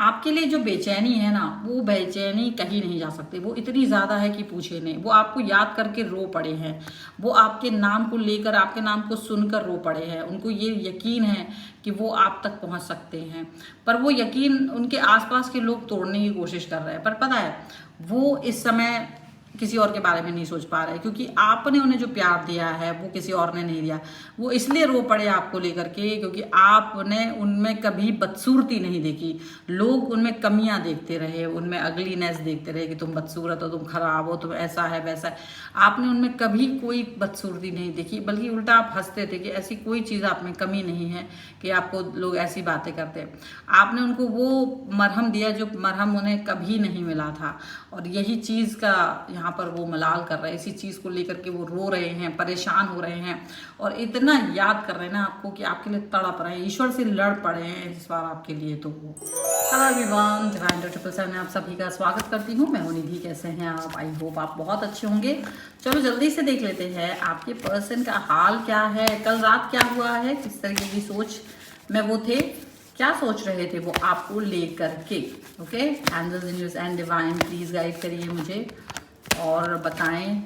आपके लिए जो बेचैनी है ना, वो बेचैनी कहीं नहीं जा सकती। वो इतनी ज़्यादा है कि पूछे नहीं। वो आपको याद करके रो पड़े हैं, वो आपके नाम को लेकर, आपके नाम को सुनकर रो पड़े हैं। उनको ये यकीन है कि वो आप तक पहुंच सकते हैं, पर वो यकीन उनके आसपास के लोग तोड़ने की कोशिश कर रहे हैं। पर पता है, वो इस समय किसी और के बारे में नहीं सोच पा रहे, क्योंकि आपने उन्हें जो प्यार दिया है वो किसी और ने नहीं दिया। वो इसलिए रो पड़े आपको लेकर के क्योंकि आपने उनमें कभी बदसूरती नहीं देखी। लोग उनमें कमियां देखते रहे, उनमें अगलीनेस देखते रहे कि तुम बदसूरत हो, तुम खराब हो, तुम ऐसा है वैसा है। आपने उनमें कभी कोई बदसूरती नहीं देखी, बल्कि उल्टा आप हंसते थे कि ऐसी कोई चीज़ आप में कमी नहीं है कि आपको लोग ऐसी बातें करते हैं। आपने उनको वो मरहम दिया जो मरहम उन्हें कभी नहीं मिला था, और यही चीज़ का यहाँ पर वो मलाल कर रहे हैं। इसी चीज़ को लेकर के वो रो रहे हैं, परेशान हो रहे हैं, और इतना याद कर रहे हैं ना आपको कि आपके लिए तड़प रहे हैं, ईश्वर से लड़ पड़े हैं इस बार आपके लिए। तो वो हेलो एवरीवन, डिवाइन 777 में आप सभी का स्वागत करती हूँ। मैं हूँ निधि। कैसे हैं आप? आई होप आप बहुत अच्छे होंगे। चलो जल्दी से देख लेते हैं आपके पर्सन का हाल क्या है, कल रात क्या हुआ है, किस तरीके की सोच में वो थे, क्या सोच रहे थे वो आपको लेकर के। Okay, angels universe and divine please guide करिए मुझे और बताएं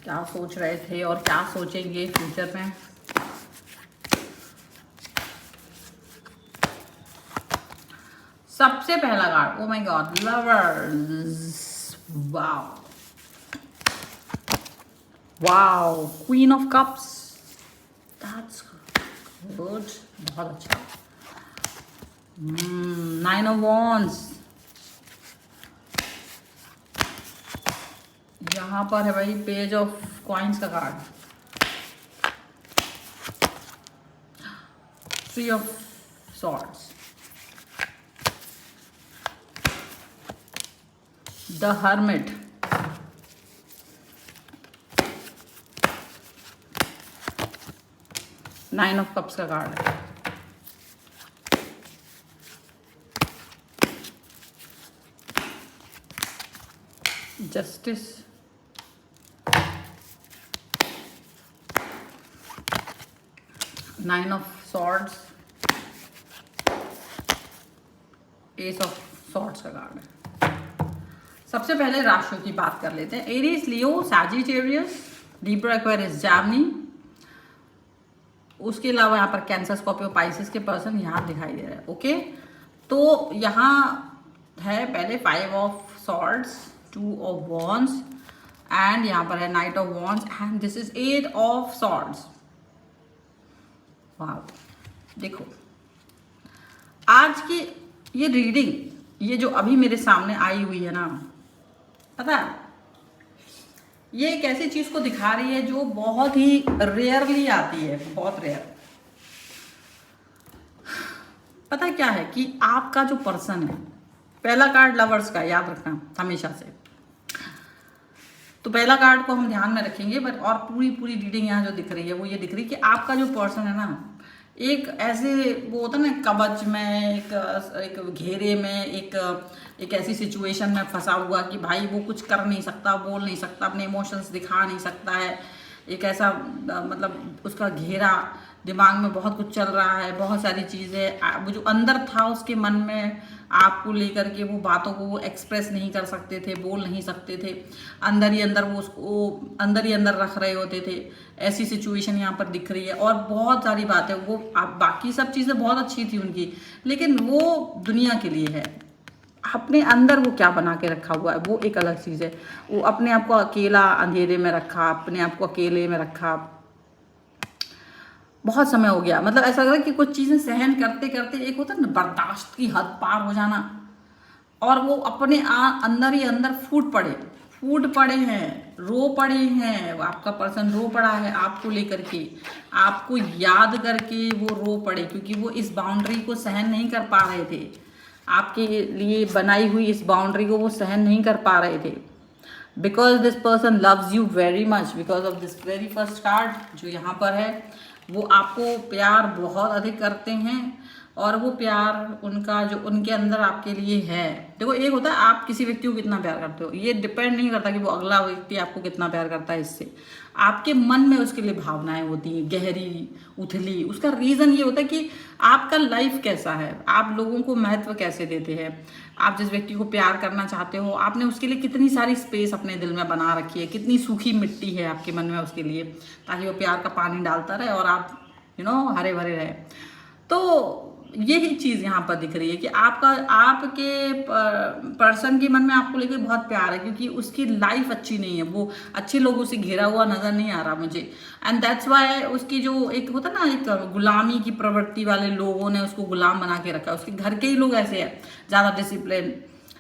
क्या सोच रहे थे और क्या सोचेंगे फ्यूचर में। सबसे पहला card, oh my God, lovers. Wow wow, queen of cups, that's good, बहुत अच्छा। 9 ऑफ वॉन्ड्स, यहाँ पर है भाई पेज ऑफ कॉइन्स का card, 3 of swords, the hermit, nine of cups का कार्ड है, justice, nine of swords, S of swords का कार्ड है। सबसे पहले राशियों की बात कर लेते हैं। एरीज, लियो, सैजिटेरियस, लिब्रा, एक्वेरियस, जेमिनी। उसके अलावा यहाँ पर कैंसर, स्कॉर्पियो, पाइसेस के पर्सन यहाँ दिखाई दे रहे हैं। ओके, तो यहाँ है पहले 5 of swords, 2 of wands, and यहाँ पर है night of wands, and this is 8 of swords. वाह, देखो आज की ये रीडिंग, ये जो अभी मेरे सामने आई हुई है ना, पता है ये एक ऐसी चीज को दिखा रही है जो बहुत ही रेयरली आती है, बहुत रेयर। पता है क्या है कि आपका जो पर्सन है, पहला कार्ड लवर्स का, याद रखना हमेशा से। तो पहला कार्ड को हम ध्यान में रखेंगे, बट और पूरी रीडिंग यहाँ जो दिख रही है वो ये दिख रही है कि आपका जो पर्सन है ना, एक ऐसे वो होता है ना कवच में, एक घेरे में, एक ऐसी सिचुएशन में फंसा हुआ कि भाई वो कुछ कर नहीं सकता, बोल नहीं सकता, अपने इमोशंस दिखा नहीं सकता है। एक ऐसा मतलब उसका घेरा, दिमाग में बहुत कुछ चल रहा है, बहुत सारी चीज़ें, वो जो अंदर था उसके मन में आपको लेकर के, वो बातों को वो एक्सप्रेस नहीं कर सकते थे, बोल नहीं सकते थे, अंदर ही अंदर वो उसको अंदर ही अंदर रख रहे होते थे। ऐसी सिचुएशन यहाँ पर दिख रही है, और बहुत सारी बातें, वो बाकी सब चीज़ें बहुत अच्छी थी उनकी, लेकिन वो दुनिया के लिए है, अपने अंदर वो क्या बना के रखा हुआ है वो एक अलग चीज़ है। वो अपने आप को अकेला अंधेरे में रखा, अपने आप को अकेले में रखा, बहुत समय हो गया। मतलब ऐसा लग रहा है कि कुछ चीज़ें सहन करते करते एक होता है ना बर्दाश्त की हद पार हो जाना, और वो अपने अंदर ही अंदर फूट पड़े हैं, रो पड़े हैं। आपका पर्सन रो पड़ा है आपको लेकर के, आपको याद करके वो रो पड़े, क्योंकि वो इस बाउंड्री को सहन नहीं कर पा रहे थे। आपके लिए बनाई हुई इस बाउंड्री को वो सहन नहीं कर पा रहे थे, because this person loves you very much, because of this very first card जो यहाँ पर है। वो आपको प्यार बहुत अधिक करते हैं, और वो प्यार उनका जो उनके अंदर आपके लिए है। देखो, एक होता है आप किसी व्यक्ति को कितना प्यार करते हो, ये डिपेंड नहीं करता कि वो अगला व्यक्ति आपको कितना प्यार करता है। इससे आपके मन में उसके लिए भावनाएं होती हैं गहरी, उथली। उसका रीज़न ये होता है कि आपका लाइफ कैसा है, आप लोगों को महत्व कैसे देते हैं, आप जिस व्यक्ति को प्यार करना चाहते हो आपने उसके लिए कितनी सारी स्पेस अपने दिल में बना रखी है, कितनी सूखी मिट्टी है आपके मन में उसके लिए, ताकि वो प्यार का पानी डालता रहे और आप हरे भरे रहे। तो यही चीज़ यहाँ पर दिख रही है कि आपके पर्सन के मन में आपको लेकर बहुत प्यार है, क्योंकि उसकी लाइफ अच्छी नहीं है, वो अच्छे लोगों से घिरा हुआ नजर नहीं आ रहा मुझे। एंड दैट्स वाई उसकी जो एक होता ना, एक गुलामी की प्रवृत्ति वाले लोगों ने उसको गुलाम बना के रखा है। उसके घर के ही लोग ऐसे हैं, ज़्यादा डिसिप्लिन,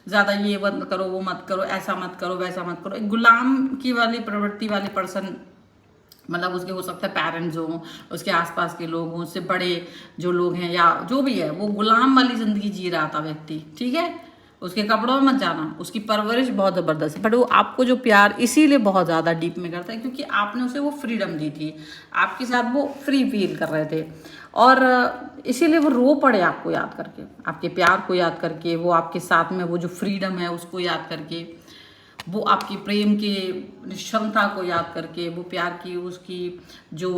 ज़्यादा ये मत करो, वो मत करो, ऐसा मत करो, वैसा मत करो। एक गुलाम की वाली प्रवृत्ति वाले पर्सन, मतलब उसके हो सकता है पेरेंट्स हों, उसके आसपास के लोग हों, उससे बड़े जो लोग हैं या जो भी है, वो गुलाम वाली जिंदगी जी रहा था व्यक्ति, ठीक है। उसके कपड़ों में मत जाना, उसकी परवरिश बहुत ज़बरदस्त है, बट वो आपको जो प्यार इसीलिए बहुत ज़्यादा डीप में करता है क्योंकि आपने उसे वो फ्रीडम दी थी, आपके साथ वो फ्री फील कर रहे थे, और इसीलिए वो रो पड़े आपको याद करके, आपके प्यार को याद करके, वो आपके साथ में वो जो फ्रीडम है उसको याद करके, वो आपकी प्रेम की निश्चलता को याद करके, वो प्यार की उसकी जो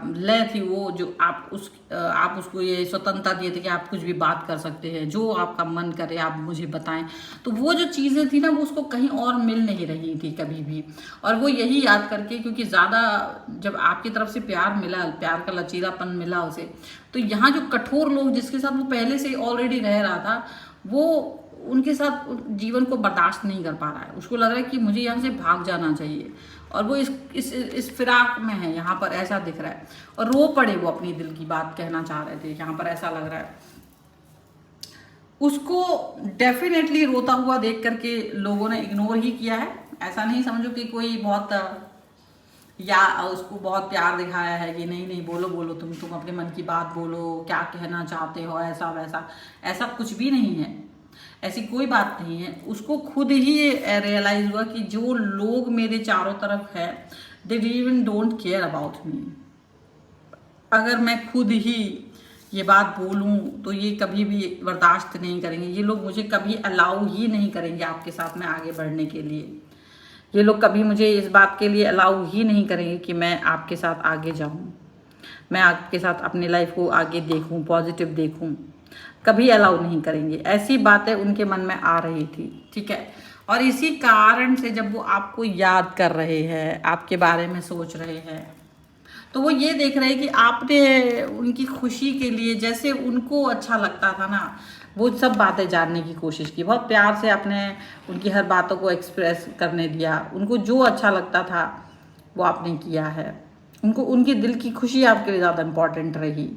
लय थी, वो जो आप उसको ये स्वतंत्रता दिए थे कि आप कुछ भी बात कर सकते हैं, जो आपका मन करे आप मुझे बताएं। तो वो जो चीज़ें थी ना, वो उसको कहीं और मिल नहीं रही थी कभी भी, और वो यही याद करके, क्योंकि ज़्यादा जब आपकी तरफ से प्यार मिला, प्यार का लचीलापन मिला उसे, तो यहाँ जो कठोर लोग जिसके साथ वो पहले से ऑलरेडी रह रहा था, वो उनके साथ जीवन को बर्दाश्त नहीं कर पा रहा है। उसको लग रहा है कि मुझे यहाँ से भाग जाना चाहिए, और वो इस फिराक में है, यहाँ पर ऐसा दिख रहा है, और रो पड़े वो अपनी दिल की बात कहना चाह रहे थे, यहाँ पर ऐसा लग रहा है। उसको डेफिनेटली रोता हुआ देख करके लोगों ने इग्नोर ही किया है। ऐसा नहीं समझो कि कोई बहुत या उसको बहुत प्यार दिखाया है कि नहीं नहीं बोलो बोलो, तुम अपने मन की बात बोलो, क्या कहना चाहते हो, ऐसा वैसा, ऐसा कुछ भी नहीं है, ऐसी कोई बात नहीं है। उसको खुद ही रियलाइज हुआ कि जो लोग मेरे चारों तरफ है, they even don't care about me. अगर मैं खुद ही ये बात बोलूं तो ये कभी भी बर्दाश्त नहीं करेंगे, ये लोग मुझे कभी अलाउ ही नहीं करेंगे आपके साथ में आगे बढ़ने के लिए, ये लोग कभी मुझे इस बात के लिए अलाउ ही नहीं करेंगे कि मैं आपके साथ आगे जाऊं, मैं आपके साथ अपनी लाइफ को आगे देखूं, पॉजिटिव देखूं, कभी अलाउ नहीं करेंगे। ऐसी बातें उनके मन में आ रही थी, ठीक है। और इसी कारण से जब वो आपको याद कर रहे हैं, आपके बारे में सोच रहे हैं, तो वो ये देख रहे हैं कि आपने उनकी खुशी के लिए, जैसे उनको अच्छा लगता था ना, वो सब बातें जानने की कोशिश की, बहुत प्यार से आपने उनकी हर बातों को एक्सप्रेस करने दिया, उनको जो अच्छा लगता था वो आपने किया है, उनको उनकी दिल की खुशी आपके लिए ज़्यादा इम्पॉर्टेंट रही।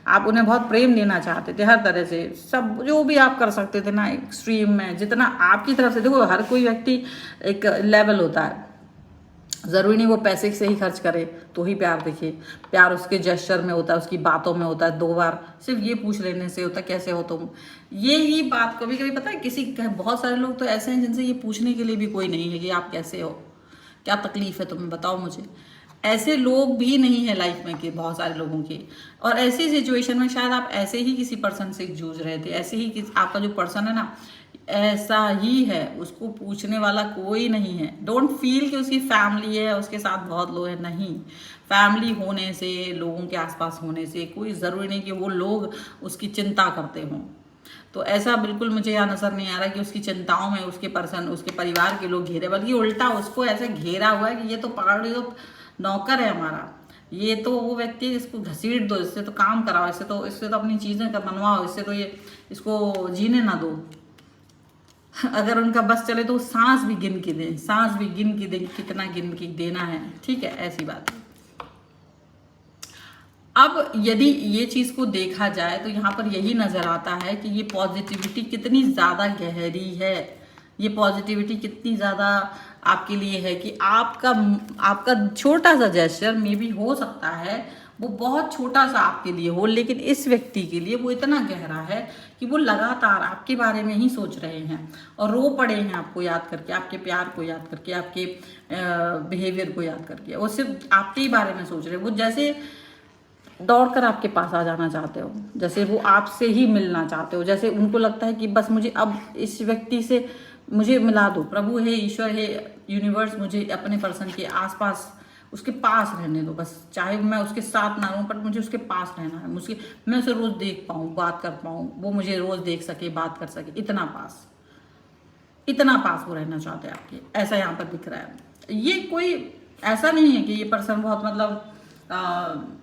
आप उन्हें बहुत प्रेम देना चाहते थे हर तरह से, सब जो भी आप कर सकते थे ना एक्सट्रीम में, जितना आपकी तरफ से। देखो हर कोई व्यक्ति एक लेवल होता है, ज़रूरी नहीं वो पैसे से ही खर्च करे तो ही प्यार दिखे, प्यार उसके जेस्चर में होता है, उसकी बातों में होता है, 2 बार सिर्फ ये पूछ लेने से होता है कैसे हो तुम। ये ही बात कभी कभी पता है बहुत सारे लोग तो ऐसे हैं जिनसे ये पूछने के लिए भी कोई नहीं है कि आप कैसे हो, क्या तकलीफ है तुम्हें, बताओ मुझे। ऐसे लोग भी नहीं है लाइफ में कि बहुत सारे लोगों की, और ऐसी सिचुएशन में शायद आप ऐसे ही किसी पर्सन से जूझ रहे थे, ऐसे ही आपका जो पर्सन है ना ऐसा ही है, उसको पूछने वाला कोई नहीं है। डोंट फील कि उसकी फैमिली है, उसके साथ बहुत लोग हैं, नहीं। फैमिली होने से, लोगों के आसपास होने से कोई ज़रूरी नहीं कि वो लोग उसकी चिंता करते हों। तो ऐसा बिल्कुल मुझे यहाँ नज़र नहीं आ रहा कि उसकी चिंताओं में उसके पर्सन, उसके परिवार के लोग घेरे, बल्कि उल्टा उसको ऐसे घेरा हुआ है कि ये तो पकड़ लो, नौकर है हमारा, ये तो वो व्यक्ति, इसको घसीट दो, इससे तो काम कराओ, इससे तो अपनी चीज़ें बनवाओ, इससे तो ये इसको जीने ना दो। अगर उनका बस चले तो सांस भी गिन के दें, सांस भी गिन के दें, कितना गिन के देना है, ठीक है, ऐसी बात है। अब यदि ये चीज़ को देखा जाए तो यहाँ पर यही नज़र आता है कि ये पॉजिटिविटी कितनी ज़्यादा गहरी है, ये पॉजिटिविटी कितनी ज़्यादा आपके लिए है कि आपका छोटा सा जेस्चर मे बी हो सकता है वो बहुत छोटा सा आपके लिए हो, लेकिन इस व्यक्ति के लिए वो इतना गहरा है कि वो लगातार आपके बारे में ही सोच रहे हैं और रो पड़े हैं आपको याद करके, आपके प्यार को याद करके, आपके बिहेवियर को याद करके, वो सिर्फ आपके ही बारे में सोच रहे हैं। वो जैसे दौड़कर आपके पास आ जाना चाहते हो, जैसे वो आपसे ही मिलना चाहते हो, जैसे उनको लगता है कि बस मुझे अब इस व्यक्ति से मुझे मिला दो, प्रभु है, ईश्वर है, यूनिवर्स मुझे अपने पर्सन के आसपास उसके पास रहने दो बस, चाहे मैं उसके साथ ना रहूँ पर मुझे उसके पास रहना है, मुझे मैं उसे रोज़ देख पाऊँ, बात कर पाऊँ, वो मुझे रोज़ देख सके, बात कर सके, इतना पास वो रहना चाहते हैं आपके, ऐसा यहाँ पर दिख रहा है। ये कोई ऐसा नहीं है कि ये पर्सन बहुत मतलब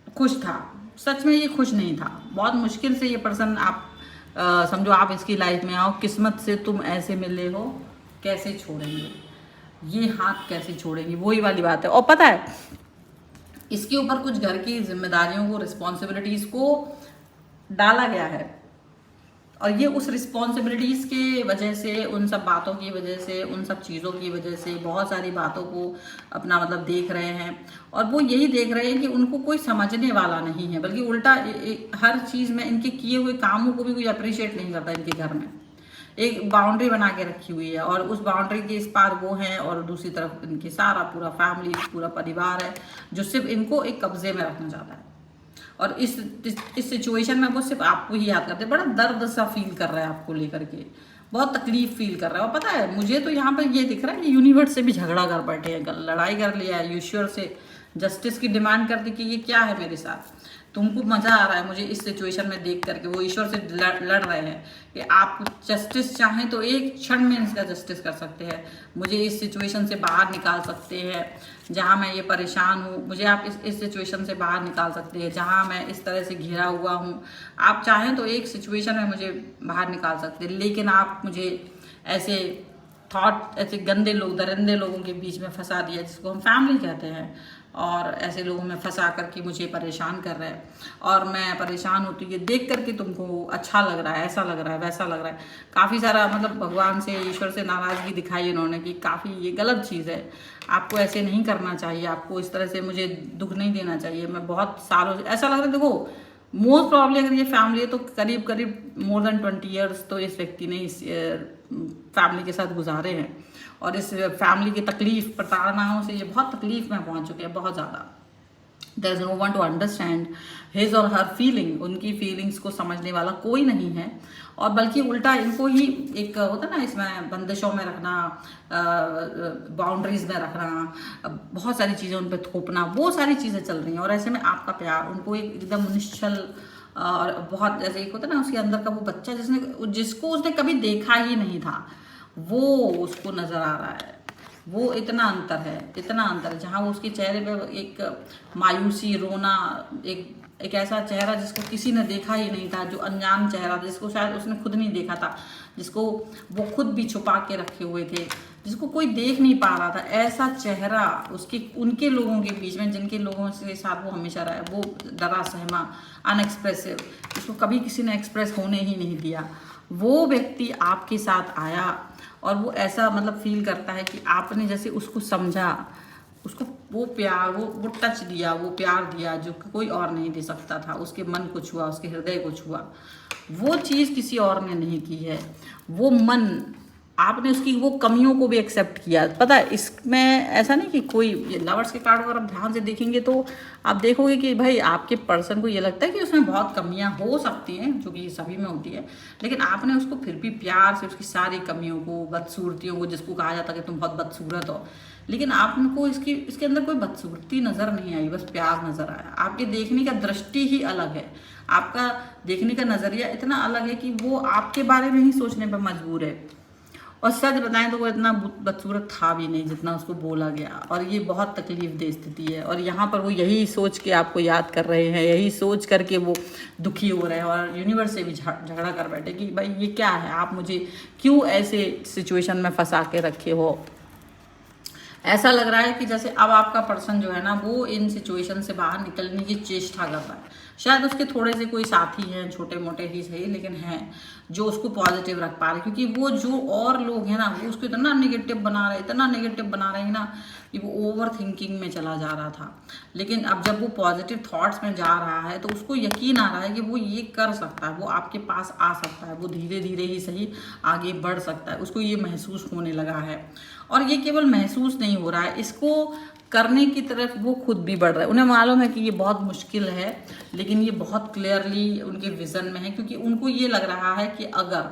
खुश था, सच में ये खुश नहीं था, बहुत मुश्किल से ये पर्सन आप समझो आप इसकी लाइफ में आओ, किस्मत से तुम ऐसे मिले हो, कैसे छोड़ेंगे ये हाथ, कैसे छोड़ेंगे, वही वाली बात है। और पता है इसके ऊपर कुछ घर की जिम्मेदारियों को, रिस्पॉन्सिबिलिटीज को डाला गया है, और ये उस रिस्पॉन्सिबिलिटीज़ के वजह से, उन सब बातों की वजह से, उन सब चीज़ों की वजह से बहुत सारी बातों को अपना मतलब देख रहे हैं, और वो यही देख रहे हैं कि उनको कोई समझने वाला नहीं है, बल्कि उल्टा हर चीज़ में इनके किए हुए कामों को भी कोई अप्रिशिएट नहीं करता। इनके घर में एक बाउंड्री बना के रखी हुई है, और उस बाउंड्री के इस पार वो हैं, और दूसरी तरफ इनके सारा पूरा फैमिली, पूरा परिवार है जो सिर्फ इनको एक कब्जे में रखना चाहता है। और इस सिचुएशन में वो सिर्फ आपको ही याद करते हैं, बड़ा दर्द सा फील कर रहा है आपको लेकर के, बहुत तकलीफ फील कर रहा है। और पता है मुझे तो यहाँ पर ये दिख रहा है कि यूनिवर्स से भी झगड़ा कर बैठे हैं, लड़ाई कर लिया है, ईश्वर से जस्टिस की डिमांड कर दी कि ये क्या है मेरे साथ, तुमको मज़ा आ रहा है मुझे इस सिचुएशन में देख करके। वो ईश्वर से लड़ रहे हैं कि आप जस्टिस चाहें तो एक क्षण में इसका जस्टिस कर सकते हैं, मुझे इस सिचुएशन से बाहर निकाल सकते हैं जहां मैं ये परेशान हूँ, मुझे आप इस सिचुएशन से बाहर निकाल सकते हैं जहां मैं इस तरह से घिरा हुआ हूँ। आप चाहें तो एक सिचुएशन में मुझे बाहर निकाल सकते हैं, लेकिन आप मुझे ऐसे थॉट, ऐसे गंदे लोग, दरिंदे लोगों के बीच में फंसा दिया, जिसको हम फैमिली कहते हैं, और ऐसे लोगों में फंसा करके मुझे परेशान कर रहा है, और मैं परेशान होती ये देख करके तुमको अच्छा लग रहा है, ऐसा लग रहा है, वैसा लग रहा है। काफ़ी सारा मतलब भगवान से, ईश्वर से नाराज़गी दिखाई इन्होंने कि काफ़ी ये गलत चीज़ है, आपको ऐसे नहीं करना चाहिए, आपको इस तरह से मुझे दुख नहीं देना चाहिए। मैं बहुत सालों से ऐसा लग रहा है, देखो मोस्ट प्रॉब्ली अगर ये फैमिली है तो करीब करीब मोर देन 20 ईयर्स तो इस व्यक्ति ने इस फैमिली के साथ गुजारे हैं, और इस फैमिली की तकलीफ, प्रताड़नाओं से ये बहुत तकलीफ में पहुंच चुके हैं, बहुत ज़्यादा। There is no one to understand his और हर फीलिंग, उनकी फीलिंग्स को समझने वाला कोई नहीं है, और बल्कि उल्टा इनको ही एक होता ना इसमें बंदिशों में रखना, बाउंड्रीज में रखना, बहुत सारी चीज़ें उन पर थोपना, वो सारी चीज़ें चल रही हैं। और ऐसे में आपका प्यार उनको एकदम निश्चल, और बहुत जैसे एक होता ना उसके अंदर का वो बच्चा जिसको उसने कभी देखा ही नहीं था, वो उसको नज़र आ रहा है। वो इतना अंतर है जहाँ वो उसके चेहरे पे एक मायूसी, रोना, एक ऐसा चेहरा जिसको किसी ने देखा ही नहीं था, जो अनजान चेहरा, जिसको शायद उसने खुद नहीं देखा था, जिसको वो खुद भी छुपा के रखे हुए थे, जिसको कोई देख नहीं पा रहा था, ऐसा चेहरा उसके उनके लोगों के बीच में, जिनके लोगों के साथ वो हमेशा रहा है, वो डरा सहमा, अनएक्सप्रेसिव, जिसको कभी किसी ने एक्सप्रेस होने ही नहीं दिया, वो व्यक्ति आपके साथ आया, और वो ऐसा मतलब फील करता है कि आपने जैसे उसको समझा, उसको वो प्यार, वो टच दिया, वो प्यार दिया जो कोई और नहीं दे सकता था, उसके मन को छुआ, उसके हृदय को छुआ, वो चीज़ किसी और ने नहीं की है। वो मन, आपने उसकी वो कमियों को भी एक्सेप्ट किया। पता है इसमें ऐसा नहीं कि कोई, ये लवर्स के कार्ड अगर आप ध्यान से देखेंगे तो आप देखोगे कि भाई आपके पर्सन को ये लगता है कि उसमें बहुत कमियां हो सकती हैं, जो कि सभी में होती है, लेकिन आपने उसको फिर भी प्यार से उसकी सारी कमियों को, बदसूरतियों को, जिसको कहा जाता है कि तुम बहुत बदसूरत हो, लेकिन आपको इसके अंदर कोई बदसूरती नज़र नहीं आई, बस प्यार नज़र आया। आपके देखने का दृष्टि ही अलग है, आपका देखने का नज़रिया इतना अलग है कि वो आपके बारे में ही सोचने पर मजबूर है। और सच बताएं तो वो इतना बदसूरत था भी नहीं जितना उसको बोला गया, और ये बहुत तकलीफ दे स्थिति है। और यहाँ पर वो यही सोच के आपको याद कर रहे हैं, यही सोच करके वो दुखी हो रहे हैं, और यूनिवर्स से भी झगड़ा कर बैठे कि भाई ये क्या है, आप मुझे क्यों ऐसे सिचुएशन में फंसा के रखे हो। ऐसा लग रहा है कि जैसे अब आपका पर्सन जो है ना, वो इन सिचुएशन से बाहर निकलने की चेष्टा कर रहा है। शायद उसके थोड़े से कोई साथी हैं, छोटे मोटे ही सही, लेकिन हैं जो उसको पॉजिटिव रख पा रहे, क्योंकि वो जो और लोग हैं ना, वो उसको इतना नेगेटिव बना रहे हैं ना कि वो ओवर थिंकिंग में चला जा रहा था। लेकिन अब जब वो पॉजिटिव थॉट्स में जा रहा है तो उसको यकीन आ रहा है कि वो ये कर सकता है, वो आपके पास आ सकता है, वो धीरे धीरे ही सही आगे बढ़ सकता है, उसको ये महसूस होने लगा है। और ये केवल महसूस नहीं हो रहा है, इसको करने की तरफ वो खुद भी बढ़ रहा है। उन्हें मालूम है कि ये बहुत मुश्किल है, लेकिन ये बहुत क्लियरली उनके विजन में है, क्योंकि उनको ये लग रहा है कि अगर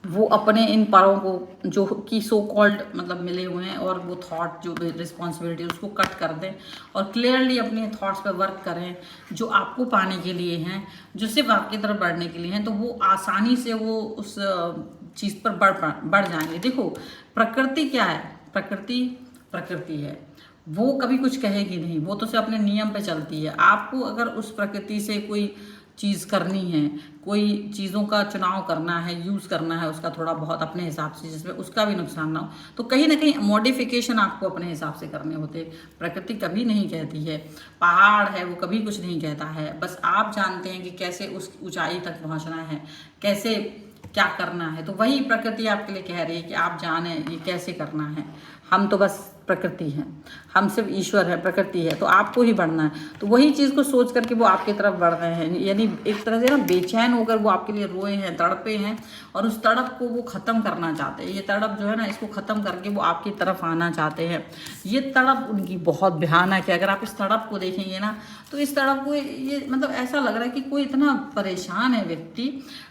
वो अपने इन परों को जो कि सो कॉल्ड मतलब मिले हुए हैं, और वो थॉट जो रिस्पॉन्सिबिलिटी उसको कट कर दें और क्लियरली अपने थॉट्स पे वर्क करें जो आपको पाने के लिए हैं, जो सिर्फ आपकी तरफ बढ़ने के लिए हैं। तो वो आसानी से वो उस चीज़ पर बढ़ जाएंगे। देखो प्रकृति क्या है, प्रकृति प्रकृति है, वो कभी कुछ कहेगी नहीं, वो तो सिर्फ अपने नियम पे चलती है। आपको अगर उस प्रकृति से कोई चीज़ करनी है, कोई चीज़ों का चुनाव करना है, यूज़ करना है उसका थोड़ा बहुत अपने हिसाब से, जिसमें उसका भी नुकसान ना हो, तो कहीं ना कहीं मॉडिफिकेशन आपको अपने हिसाब से करने होते। प्रकृति कभी नहीं कहती है, पहाड़ है वो कभी कुछ नहीं कहता है, बस आप जानते हैं कि कैसे उस ऊंचाई तक पहुंचना है, कैसे क्या करना है। तो वही प्रकृति आपके लिए कह रही है कि आप जाने ये कैसे करना है। हम तो बस प्रकृति हैं, हम सिर्फ ईश्वर है, प्रकृति है, तो आपको ही बढ़ना है। तो वही चीज़ को सोच करके वो आपकी तरफ बढ़ रहे हैं, यानी एक तरह से ना बेचैन होकर वो आपके लिए रोए हैं, तड़पे हैं, और उस तड़प को वो ख़त्म करना चाहते हैं। ये तड़प जो है ना, इसको ख़त्म करके वो आपकी तरफ आना चाहते हैं। ये तड़प उनकी बहुत भयानक है। अगर आप इस तड़प को देखेंगे ना, तो इस तड़प को ये मतलब ऐसा लग रहा है कि कोई इतना परेशान है व्यक्ति,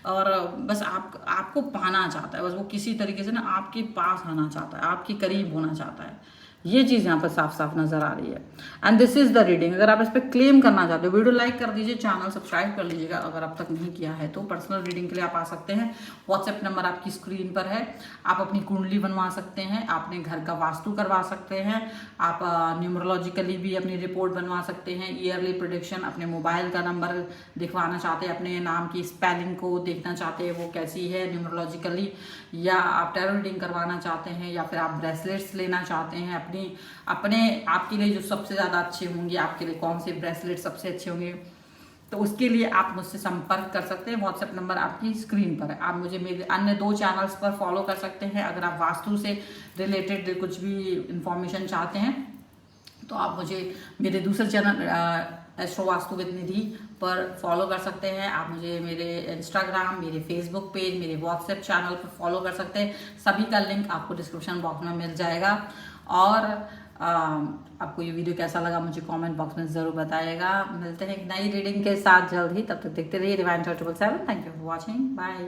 और बस आपको पाना चाहता है, बस वो किसी तरीके से ना आपके पास आना चाहता है, आपके करीब होना चाहता है। ये चीज़ यहाँ पर साफ साफ नजर आ रही है। And this is the reading. अगर आप इस पर क्लेम करना चाहते हो, वीडियो लाइक कर दीजिए, चैनल सब्सक्राइब कर लीजिएगा अगर अब तक नहीं किया है तो। पर्सनल रीडिंग के लिए आप आ सकते हैं, व्हाट्सएप नंबर आपकी स्क्रीन पर है। आप अपनी कुंडली बनवा सकते हैं, अपने घर का वास्तु करवा सकते हैं, आप न्यूमरोलॉजिकली भी अपनी रिपोर्ट बनवा सकते हैं, ईयरली प्रेडिक्शन, अपने मोबाइल का नंबर दिखवाना चाहते हैं, अपने नाम की स्पेलिंग को देखना चाहते हैं वो कैसी है न्यूमरोलॉजिकली, या आप टैरो रीडिंग करवाना चाहते हैं, या फिर आप ब्रेसलेट्स लेना चाहते हैं अपने आपके लिए जो सबसे ज़्यादा अच्छे होंगे, आपके लिए कौन से ब्रेसलेट सबसे अच्छे होंगे, तो उसके लिए आप मुझसे संपर्क कर सकते हैं। व्हाट्सएप नंबर आपकी स्क्रीन पर है। आप मुझे मेरे अन्य 2 चैनल्स पर फॉलो कर सकते हैं। अगर आप वास्तु से रिलेटेड कुछ भी इंफॉर्मेशन चाहते हैं तो आप मुझे मेरे दूसरे चैनल एस्ट्रो वास्तु विद निधि पर फॉलो कर सकते हैं। आप मुझे मेरे इंस्टाग्राम, मेरे फेसबुक पेज, मेरे व्हाट्सएप चैनल पर फॉलो कर सकते हैं। सभी का लिंक आपको डिस्क्रिप्शन बॉक्स में मिल जाएगा। और आपको ये वीडियो कैसा लगा मुझे कमेंट बॉक्स में ज़रूर बताइएगा। मिलते हैं एक नई रीडिंग के साथ जल्द ही, तब तक देखते रहिए divine 777। Thank you for watching, bye.